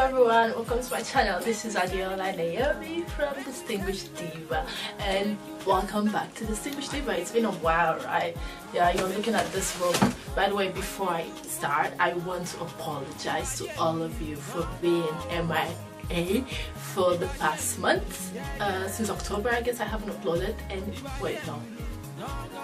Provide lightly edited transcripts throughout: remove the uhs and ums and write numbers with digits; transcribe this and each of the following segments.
everyone, welcome to my channel. This is Adiola Naomi from Distinguished Diva, and welcome back to Distinguished Diva. It's been a while, right? Yeah, you're looking at this room. By the way, before I start, I want to apologize to all of you for being MIA for the past month. Since October, I guess I haven't uploaded. And wait, no,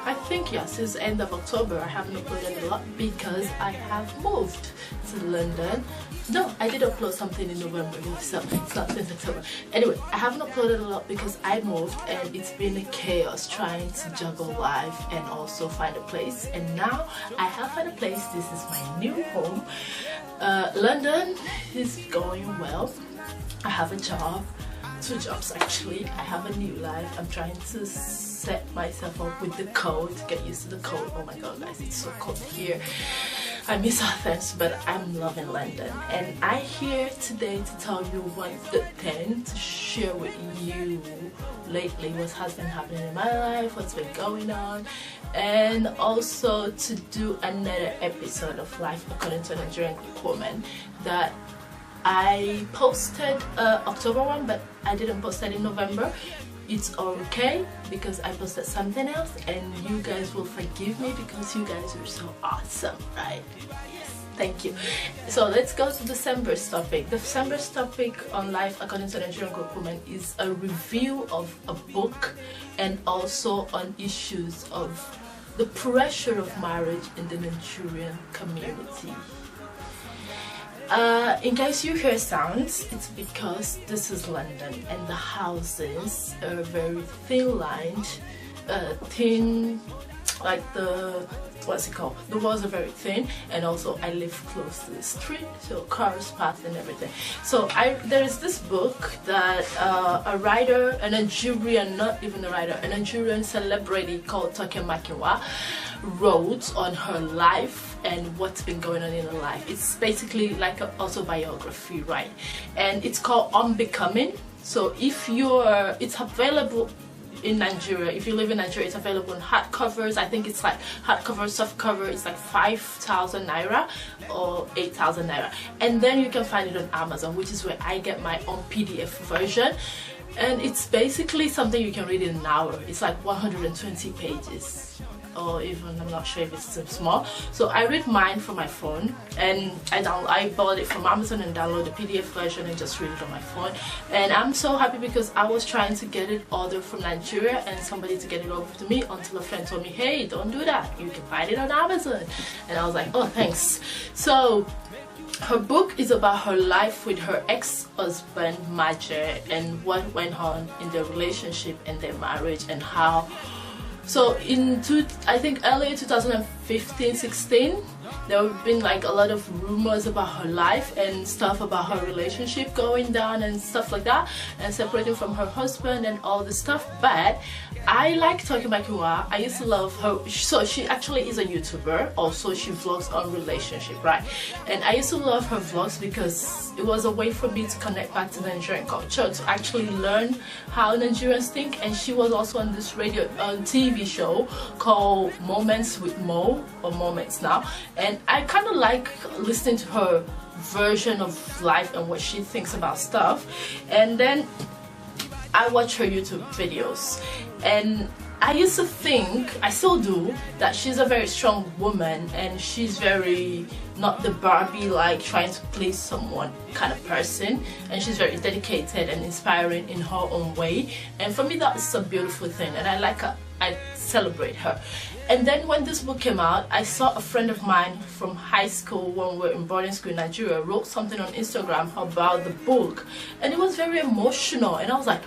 I think yeah, since the end of October I haven't uploaded a lot because I have moved to London. No, I did upload something in November, so it's not since October. Anyway, I haven't uploaded a lot because I moved and it's been a chaos trying to juggle life and also find a place. And now I have found a place. This is my new home. London is going well. I have a job. 2 jobs actually. I have a new life. I'm trying to set myself up with the cold, get used to the cold. Oh my god guys, it's so cold here. I miss Athens, but I'm loving London, and I'm here today to tell you one good thing, to share with you lately what has been happening in my life, what's been going on, and also to do another episode of Life According to a Nigerian Woman that I posted October one, but I didn't post it in November. It's okay because I posted something else, and you guys will forgive me because you guys are so awesome, right? Yes, thank you. So let's go to December's topic. December's topic on Life According to a Nigerian Woman is a review of a book and also on issues of the pressure of marriage in the Nigerian community. In case you hear sounds, it's because this is London and the houses are very thin lined, thin, like the, what's it called, the walls are very thin, and also I live close to the street, so cars pass and everything. So there is this book that a writer, a Nigerian, not even a writer, a Nigerian celebrity called Toke Makinwa wrote on her life and what's been going on in her life. It's basically like an autobiography, right? And it's called Unbecoming. So if you're, it's available in Nigeria. If you live in Nigeria, it's available in hardcovers. I think it's like hardcover, softcover. It's like 5,000 naira or 8,000 naira, and then you can find it on Amazon, which is where I get my own PDF version. And it's basically something you can read in an hour. It's like 120 pages, or even, I'm not sure if it's too small. So I read mine from my phone, and I bought it from Amazon and download the PDF version and just read it on my phone. And I'm so happy because I was trying to get it ordered from Nigeria and somebody to get it over to me, until a friend told me, hey, don't do that, you can find it on Amazon. And I was like, oh, thanks. So her book is about her life with her ex-husband Maje and what went on in their relationship and their marriage, and how. So I think earlier 2015-16, there have been like a lot of rumors about her life and stuff about her relationship going down and stuff like that, and separating from her husband and all this stuff. But I like Toke Makinwa. I used to love her. So she actually is a YouTuber. Also, she vlogs on relationship, right? And I used to love her vlogs because it was a way for me to connect back to the Nigerian culture, to actually learn how Nigerians think. And she was also on this TV show called Moments with Mo, or Moments Now. And I kind of like listening to her version of life and what she thinks about stuff. And then I watch her YouTube videos, and I used to think, I still do, that she's a very strong woman, and she's very not the Barbie like trying to please someone kind of person, and she's very dedicated and inspiring in her own way. And for me, that's a beautiful thing, and I like her. I celebrate her. And then when this book came out, I saw a friend of mine from high school, when we were in boarding school in Nigeria, wrote something on Instagram about the book, and it was very emotional, and I was like,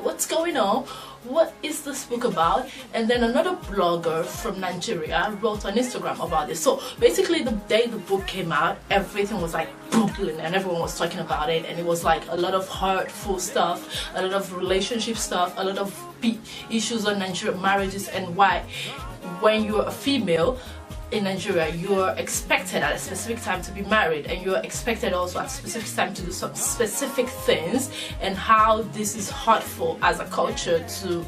what's going on? What is this book about? And then another blogger from Nigeria wrote on Instagram about this. So basically, the day the book came out, everything was like bubbling and everyone was talking about it, and it was like a lot of hurtful stuff, a lot of relationship stuff, a lot of issues on Nigerian marriages, and why when you're a female in Nigeria, you're expected at a specific time to be married, and you're expected also at a specific time to do some specific things, and how this is hurtful as a culture to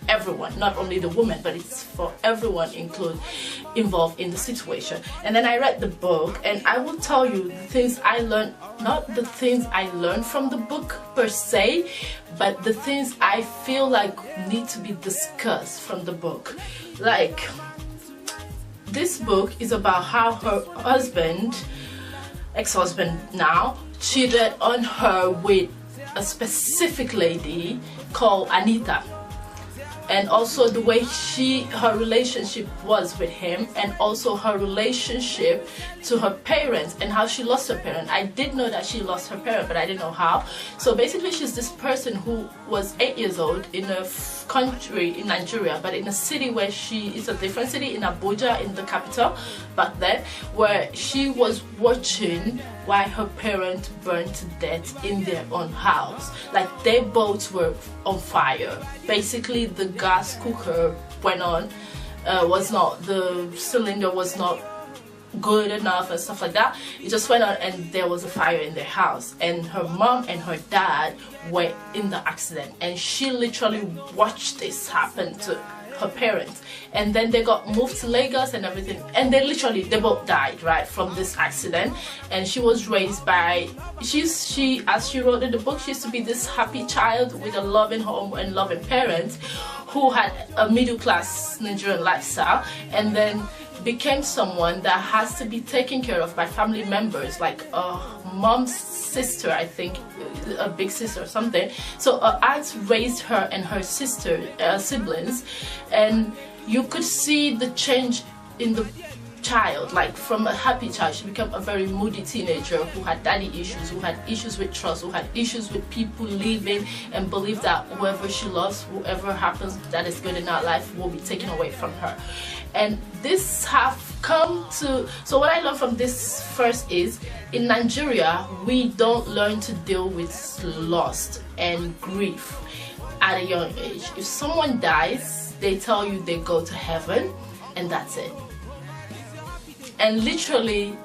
everyone, not only the woman, but it's for everyone involved in the situation. And then I read the book, and I will tell you the things I learned, not the things I learned from the book per se, but the things I feel like need to be discussed from the book. Like, this book is about how her husband, ex-husband now, cheated on her with a specific lady called Anita, and also the way her relationship was with him, and also her relationship to her parents and how she lost her parent. I did know that she lost her parent, but I didn't know how. So basically, she's this person who was 8 years old in a country in Nigeria, but in a city where it's a different city, in Abuja, in the capital back then, where she was watching why her parents burned to death in their own house. Like, their boats were on fire. Basically, the gas cooker went on, the cylinder was not good enough and stuff like that. It just went on, and there was a fire in their house, and her mom and her dad were in the accident, and she literally watched this happen to her parents. And then they got moved to Lagos and everything, and they both died, right, from this accident. And she was raised by, she as she wrote in the book, she used to be this happy child with a loving home and loving parents who had a middle-class Nigerian lifestyle, and then became someone that has to be taken care of by family members, like a mom's sister, I think, a big sister or something. So her aunt raised her and her siblings, and you could see the change in the child. Like, from a happy child, she became a very moody teenager who had daddy issues, who had issues with trust, who had issues with people leaving, and believed that whoever she loves, whoever happens that is good in her life, will be taken away from her. And this have come to, so what I learned from this first is, in Nigeria, we don't learn to deal with loss and grief at a young age. If someone dies, they tell you they go to heaven, and that's it. And literally,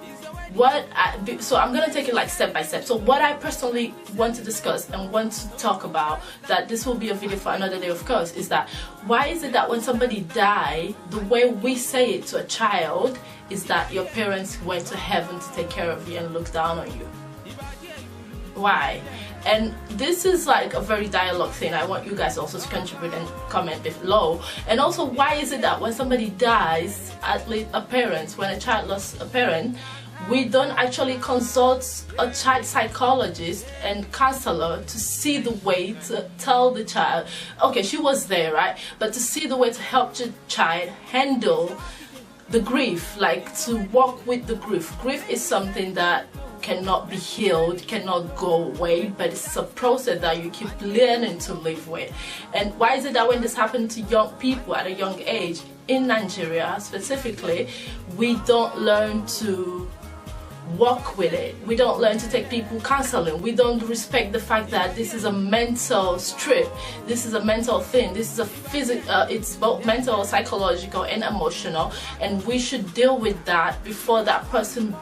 so I'm gonna take it like step by step. So what I personally want to discuss and want to talk about, that this will be a video for another day, of course, is that why is it that when somebody dies, the way we say it to a child is that your parents went to heaven to take care of you and look down on you? Why? And this is like a very dialogue thing. I want you guys also to contribute and comment below. And also, why is it that when somebody dies, at least a parent, when a child lost a parent, we don't actually consult a child psychologist and counselor to see the way to tell the child, okay, she was there, right? But to see the way to help the child handle the grief, like to walk with the grief. Grief is something that cannot be healed, cannot go away, but it's a process that you keep learning to live with. And why is it that when this happens to young people at a young age, in Nigeria specifically, we don't learn to walk with it? We don't learn to take people counseling. We don't respect the fact that this is a mental strip, this is a mental thing, this is a it's both mental, psychological and emotional, and we should deal with that before that person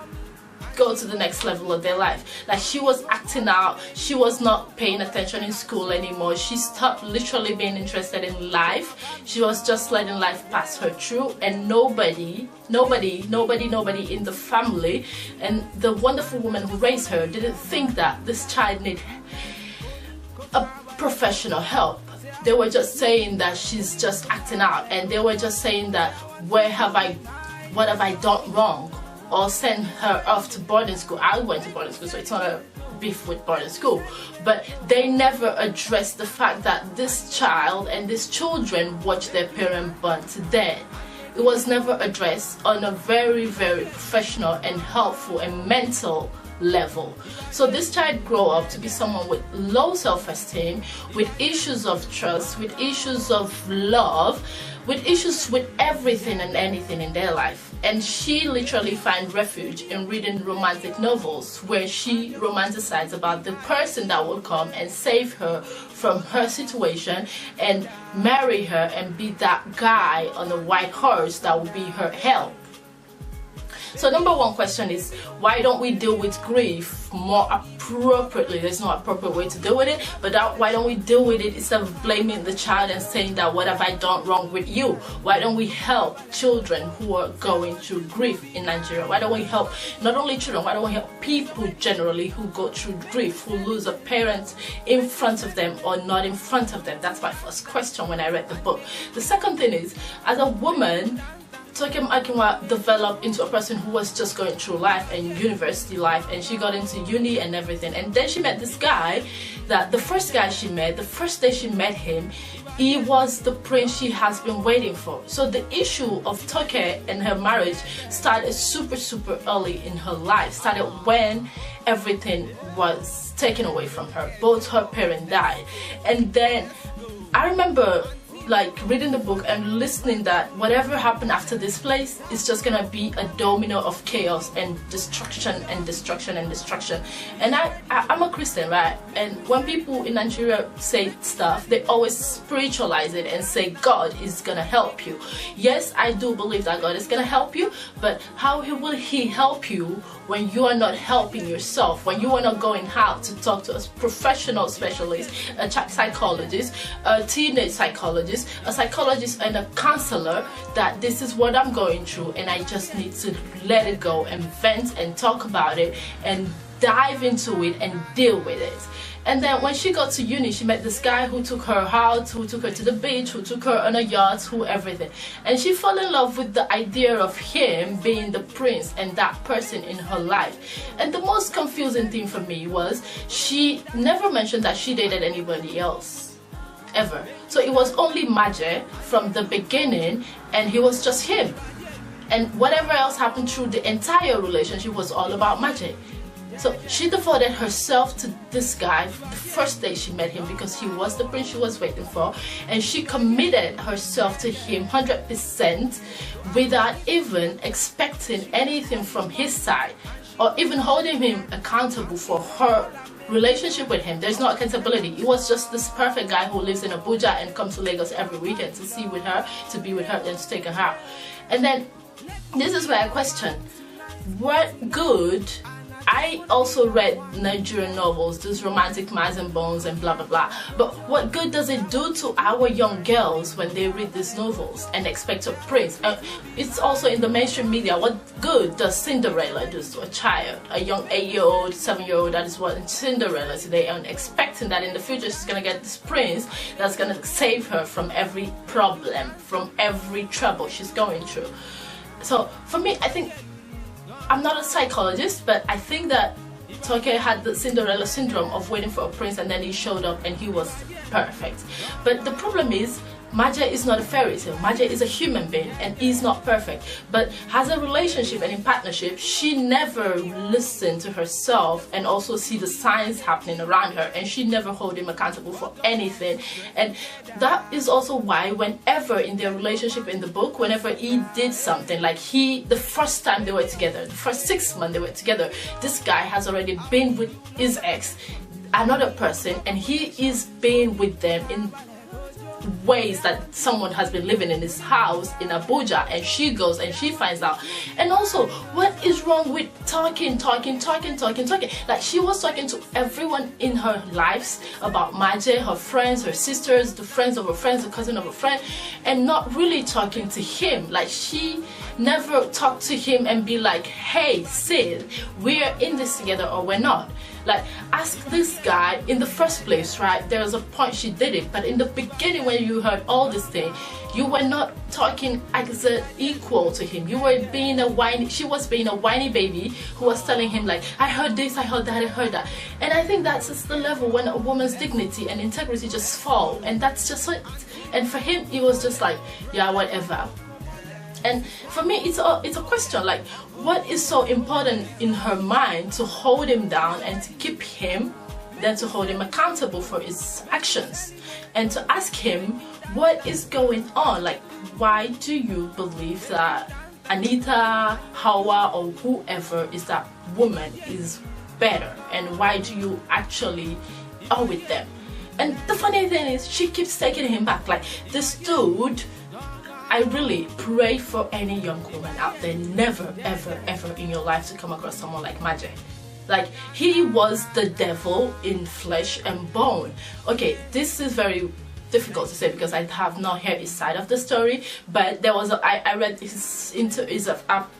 go to the next level of their life. Like, she was acting out, she was not paying attention in school anymore, she stopped literally being interested in life, she was just letting life pass her through, and nobody in the family and the wonderful woman who raised her didn't think that this child needed a professional help. They were just saying that she's just acting out, and they were just saying that what have I done wrong, or send her off to boarding school. I went to boarding school, so it's not a beef with boarding school, but they never addressed the fact that this child and these children watched their parent burn to death. It was never addressed on a very, very professional and helpful and mental level. So this child grew up to be someone with low self-esteem, with issues of trust, with issues of love, with issues with everything and anything in their life. And she literally finds refuge in reading romantic novels where she romanticizes about the person that will come and save her from her situation and marry her and be that guy on a white horse that will be her help. So number one question is, why don't we deal with grief more appropriately? There's no appropriate way to deal with it, but why don't we deal with it instead of blaming the child and saying that what have I done wrong with you? Why don't we help children who are going through grief in Nigeria? Why don't we help not only children, why don't we help people generally who go through grief, who lose a parent in front of them or not in front of them? That's my first question when I read the book. The second thing is, as a woman, Toke Makinwa developed into a person who was just going through life and university life, and she got into uni and everything, and then she met this guy that the first day she met him, he was the prince she has been waiting for. So the issue of Toke and her marriage started super early in her life, started when everything was taken away from her. Both her parents died, and then I remember like reading the book and listening that whatever happened after this place is just gonna be a domino of chaos and destruction and destruction and destruction. And I'm a Christian, right? And when people in Nigeria say stuff, they always spiritualize it and say God is gonna help you. Yes, I do believe that God is gonna help you, but how will he help you when you are not helping yourself, when you are not going out to talk to a professional specialist, a child psychologist, a teenage psychologist, a psychologist and a counselor, that this is what I'm going through and I just need to let it go and vent and talk about it and dive into it and deal with it. And then when she got to uni, she met this guy who took her out, who took her to the beach, who took her on a yacht, who everything. And she fell in love with the idea of him being the prince and that person in her life. And the most confusing thing for me was she never mentioned that she dated anybody else, ever. So it was only Maje from the beginning, and he was just him. And whatever else happened through the entire relationship was all about Maje. So she devoted herself to this guy the first day she met him because he was the prince she was waiting for, and she committed herself to him 100% without even expecting anything from his side or even holding him accountable for her relationship with him. There's no accountability. It was just this perfect guy who lives in Abuja and comes to Lagos every weekend to see with her, to be with her, and to take her out. And then this is where I question, what good? I also read Nigerian novels, these romantic mice and bones and blah blah blah, but what good does it do to our young girls when they read these novels and expect a prince? It's also in the mainstream media. What good does Cinderella do to a child, a young 8-year-old, 7-year-old that is watching Cinderella today and expecting that in the future she's gonna get this prince that's gonna save her from every problem, from every trouble she's going through? So for me, I think, I'm not a psychologist, but I think that Toke had the Cinderella syndrome of waiting for a prince, and then he showed up and he was perfect. But the problem is, Maje is not a fairy tale. Maje is a human being and is not perfect. But has a relationship and in partnership, she never listened to herself and also see the signs happening around her, and she never hold him accountable for anything. And that is also why whenever in their relationship in the book, whenever he did something, like the first time they were together, the first 6 months they were together, this guy has already been with his ex, another person, and he is being with them in ways that someone has been living in his house in Abuja, and she goes and she finds out. And also, what is wrong with talking? Like, she was talking to everyone in her lives about Maje, her friends, her sisters, the friends of her friends, the cousin of her friend, and not really talking to him. Like, she never talked to him and be like, hey Sid, we're in this together or we're not. Like, ask this guy in the first place, right? There was a point she did it, but in the beginning when you heard all this thing, you were not talking as an equal to him. You were being a whiny, she was being a whiny baby who was telling him like, I heard this, I heard that, I heard that. And I think that's just the level when a woman's dignity and integrity just fall, and that's just it. And for him, it was just like, yeah, whatever. And for me, it's a question, like, what is so important in her mind to hold him down and to keep him, than to hold him accountable for his actions and to ask him what is going on? Like, why do you believe that Anita, Hawa, or whoever is that woman is better, and why do you actually are with them? And the funny thing is, she keeps taking him back. Like, this dude I really pray for any young woman out there, never ever ever in your life to come across someone like Maje. Like, he was the devil in flesh and bone. Okay, this is very difficult to say because I have not heard his side of the story, but there was I read his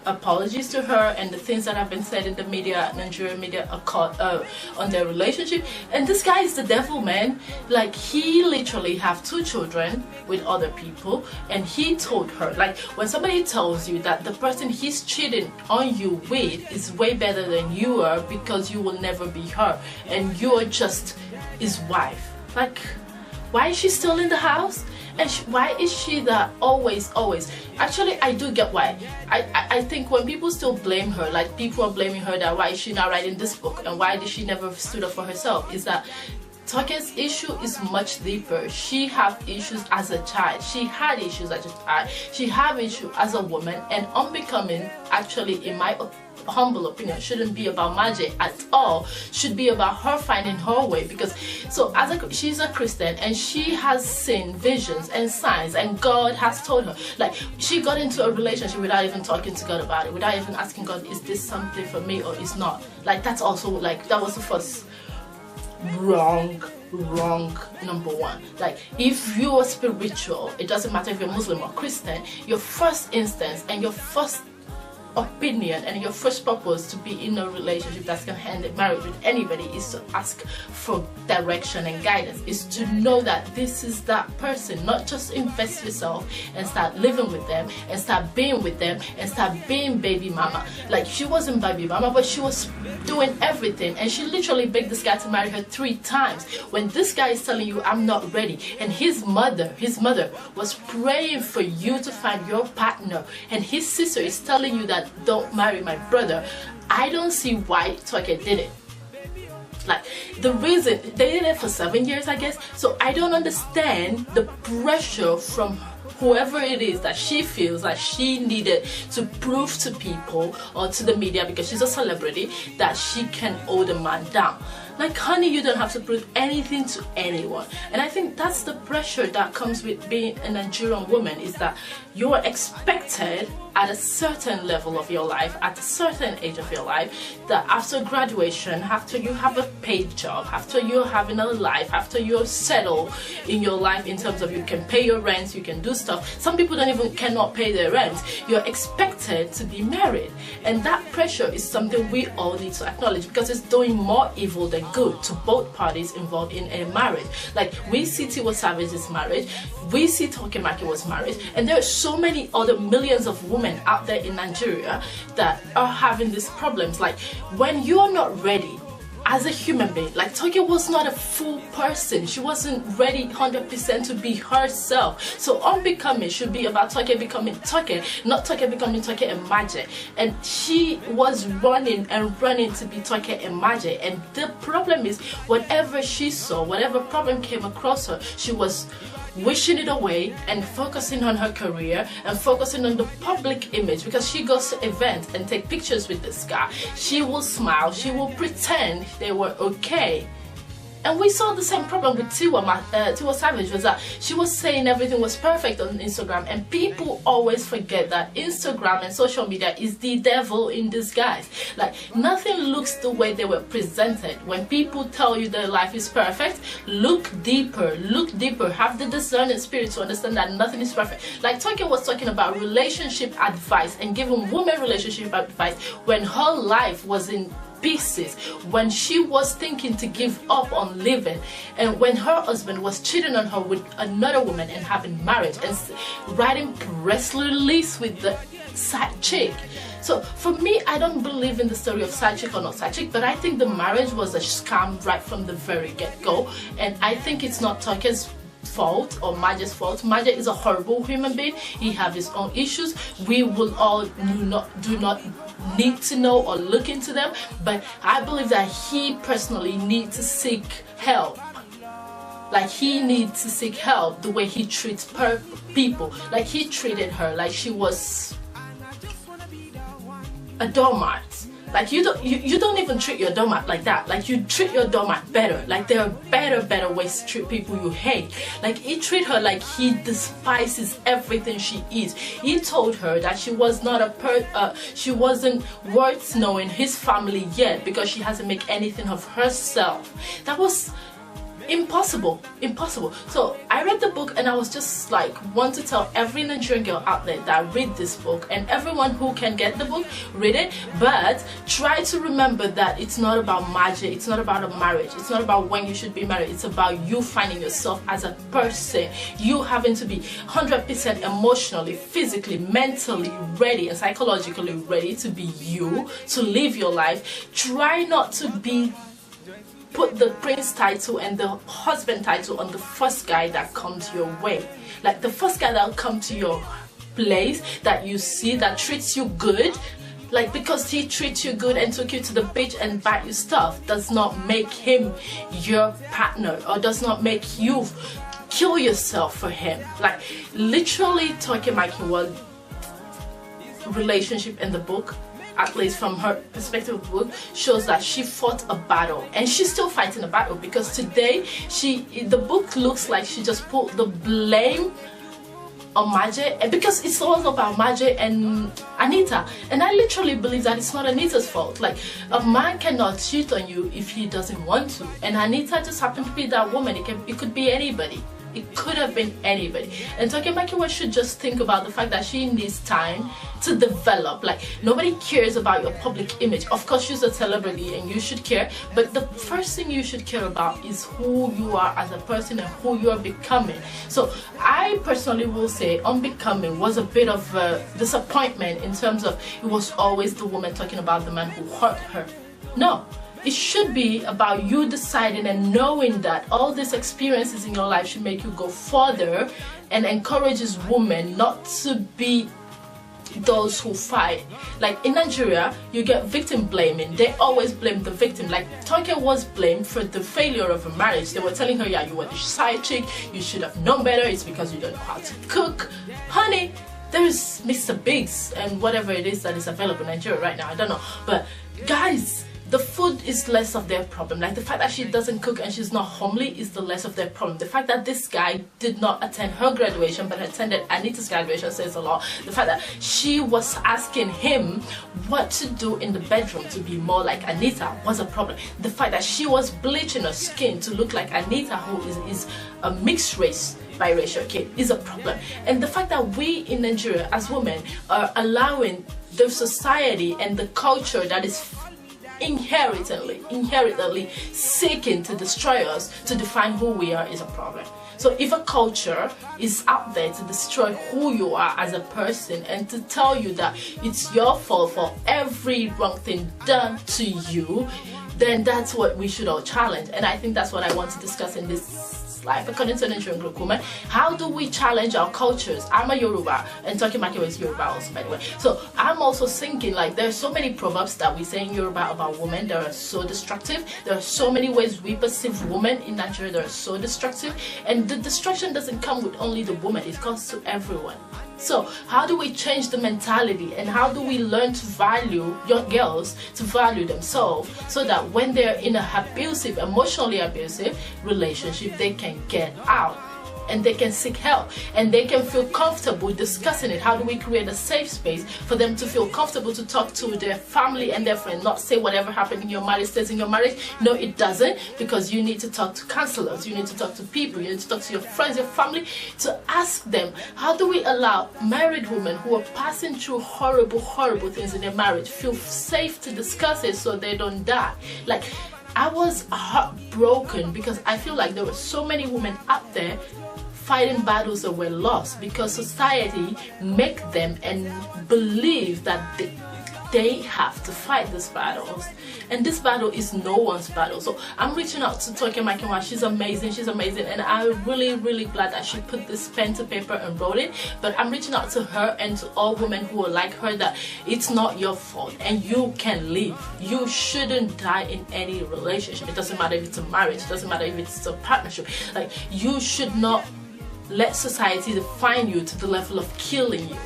apologies to her and the things that have been said in the media, Nigerian media, on their relationship. And this guy is the devil, man. Like, he literally have 2 children with other people, and he told her, like, when somebody tells you that the person he's cheating on you with is way better than you are because you will never be her and you're just his wife, like, why is she still in the house? And why is she that always? Actually, I do get why. I think when people still blame her, like people are blaming her that why is she not writing this book and why did she never stood up for herself, is that Toke's issue is much deeper. She had issues as a child. She had issues as a child. She had issues as a woman, and unbecoming, actually, in my humble opinion, shouldn't be about Maje at all. Should be about her finding her way, because so she's a Christian and she has seen visions and signs, and God has told her, like, she got into a relationship without even talking to God about it, without even asking God, is this something for me or is not? Like, that's also, like, that was the first wrong number one. Like, if you are spiritual, it doesn't matter if you're Muslim or Christian, your first instance and your first opinion and your first purpose to be in a relationship that's gonna end in marriage with anybody is to ask for direction and guidance, is to know that this is that person, not just invest yourself and start living with them and start being with them and start being baby mama. Like, she wasn't baby mama, but she was doing everything, and she literally begged this guy to marry her 3 times. When this guy is telling you, I'm not ready, and his mother was praying for you to find your partner, and his sister is telling you that don't marry my brother, I don't see why Toke did it. Like, the reason they did it for 7 years, I guess, so I don't understand the pressure from whoever it is that she feels like she needed to prove to people or to the media, because she's a celebrity, that she can hold a man down. Like, honey, you don't have to prove anything to anyone. And I think that's the pressure that comes with being a Nigerian woman, is that you are expected at a certain level of your life, at a certain age of your life, that after graduation, after you have a paid job, after you're having a life, after you're settled in your life in terms of you can pay your rent, you can do stuff. Some people cannot pay their rent. You're expected to be married. And that pressure is something we all need to acknowledge, because it's doing more evil than good to both parties involved in a marriage. Like, we see Tiwa Savage's marriage, we see Toke Makinwa's marriage, and there are so many other millions of women out there in Nigeria that are having these problems. Like, when you're not ready as a human being, like, Toke was not a full person. She wasn't ready 100% to be herself. So unbecoming should be about Toke becoming Toke, not Toke becoming Toke and Maje. And she was running to be Toke and Maje. And the problem is, whatever she saw, whatever problem came across her, she was wishing it away and focusing on her career and focusing on the public image, because she goes to events and take pictures with this guy. She will smile, she will pretend they were okay. And we saw the same problem with Tiwa Savage, was that she was saying everything was perfect on Instagram, and people always forget that Instagram and social media is the devil in disguise. Like, nothing looks the way they were presented. When people tell you their life is perfect, look deeper, have the discerning spirit to understand that nothing is perfect. Like, Toke was talking about relationship advice and giving women relationship advice when her life was in pieces, when she was thinking to give up on living, and when her husband was cheating on her with another woman and having marriage and writing press release with the side chick. So for me, I don't believe in the story of side chick or not side chick, but I think the marriage was a scam right from the very get-go, and I think it's not Toke's fault or Maje's fault. Maje is a horrible human being. He has his own issues. We will all do not need to know or look into them, but I believe that he personally needs to seek help. Like, he needs to seek help the way he treats people. Like, he treated her like she was a doormat. Like you don't even treat your doormat like that. Like you treat your doormat better. Like there are better ways to treat people you hate. Like he treat her like he despises everything she is. He told her that she was not she wasn't worth knowing his family yet because she hasn't made anything of herself. That was impossible. So I read the book and I was just like, want to tell every Nigerian girl out there that read this book, and everyone who can get the book, read it, but try to remember that it's not about magic, it's not about a marriage, it's not about when you should be married, it's about you finding yourself as a person, you having to be 100% emotionally, physically, mentally ready and psychologically ready to be you, to live your life. Try not to put the prince title and the husband title on the first guy that comes your way. Like the first guy that will come to your place that you see that treats you good, like because he treats you good and took you to the beach and bought you stuff, does not make him your partner, or does not make you kill yourself for him. Like literally, Toke Makinwa relationship in the book, at least from her perspective of the book, shows that she fought a battle and she's still fighting a battle, because today the book looks like she just put the blame on Maje, and because it's all about Maje and Anita, and I literally believe that it's not Anita's fault. Like a man cannot cheat on you if he doesn't want to, and Anita just happened to be that woman. It could be anybody. It could have been anybody. And Toke Makinwa should just think about the fact that she needs time to develop. Like nobody cares about your public image. Of course she's a celebrity and you should care, but the first thing you should care about is who you are as a person and who you are becoming. So I personally will say Unbecoming was a bit of a disappointment in terms of it was always the woman talking about the man who hurt her. No. It should be about you deciding and knowing that all these experiences in your life should make you go further and encourages women not to be those who fight. Like in Nigeria, you get victim blaming. They always blame the victim. Like Toke was blamed for the failure of a marriage. They were telling her, yeah, you were the side chick, you should have known better, it's because you don't know how to cook. Honey, there is Mr. Biggs and whatever it is that is available in Nigeria right now, I don't know. But guys, the food is less of their problem. Like the fact that she doesn't cook and she's not homely is the less of their problem. The fact that this guy did not attend her graduation but attended Anita's graduation says a lot. The fact that she was asking him what to do in the bedroom to be more like Anita was a problem. The fact that she was bleaching her skin to look like Anita, who is a mixed race biracial kid, is a problem. And the fact that we in Nigeria as women are allowing the society and the culture that is inherently seeking to destroy us to define who we are is a problem. So if a culture is out there to destroy who you are as a person and to tell you that it's your fault for every wrong thing done to you, then that's what we should all challenge. And I think that's what I want to discuss in this life. According to Nigerian group woman, how do we challenge our cultures? I'm a Yoruba, and Toke Makinwa is Yoruba also, by the way. So I'm also thinking, like, there's so many proverbs that we say in Yoruba about women that are so destructive. There are so many ways we perceive women in Nigeria that are so destructive, and the destruction doesn't come with only the woman, it comes to everyone. So how do we change the mentality, and how do we learn to value young girls, to value themselves, so that when they're in a abusive, emotionally abusive relationship, they can get out and they can seek help and they can feel comfortable discussing it? How do we create a safe space for them to feel comfortable to talk to their family and their friends, not say whatever happened in your marriage stays in your marriage? No, it doesn't, because you need to talk to counselors, you need to talk to people, you need to talk to your friends, your family, to ask them. How do we allow married women who are passing through horrible things in their marriage feel safe to discuss it so they don't die? Like, I was heartbroken because I feel like there were so many women out there fighting battles that were lost because society make them and believe that they have to fight these battles, and this battle is no one's battle. So I'm reaching out to Toke Makinwa. She's amazing, and I'm really glad that she put this pen to paper and wrote it. But I'm reaching out to her and to all women who are like her, that it's not your fault and you can leave. You shouldn't die in any relationship. It doesn't matter if it's a marriage, it doesn't matter if it's a partnership. Like, you should not let society define you to the level of killing you.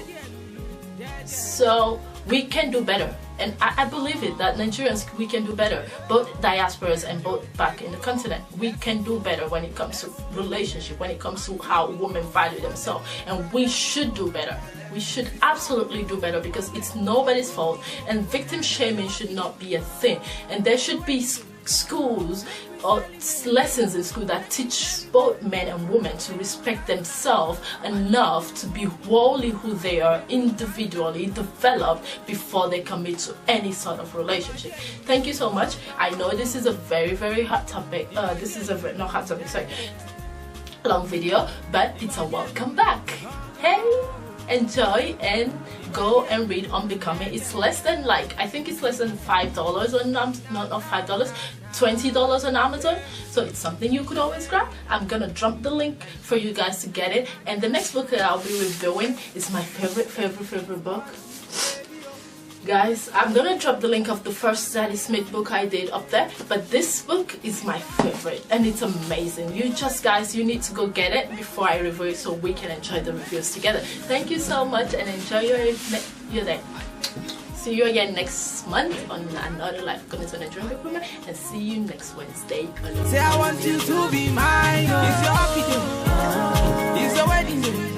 So we can do better, and I believe it that Nigerians, we can do better, both diasporas and both back in the continent. We can do better when it comes to relationship, when it comes to how women value themselves, and we should do better. We should absolutely do better, because it's nobody's fault, and victim shaming should not be a thing. And there should be schools or lessons in school that teach both men and women to respect themselves enough to be wholly who they are, individually developed, before they commit to any sort of relationship. Thank you so much. I know this is a very, very hot topic. This is a not hot topic, sorry, long video, but it's a welcome back. Hey, enjoy and go and read Unbecoming. It's less than, like, I think it's less than $5 on not $5, $20 on Amazon, so it's something you could always grab. I'm gonna drop the link for you guys to get it. And the next book that I'll be reviewing is my favorite book. Guys, I'm gonna drop the link of the first Zadie Smith book I did up there, but this book is my favorite and it's amazing. You guys, you need to go get it before I review it so we can enjoy the reviews together. Thank you so much and enjoy your day. See you again next month on another life according to Nigerian recruitment, and see you next Wednesday. Say I want you to be mine. It's your happy day. It's your wedding day.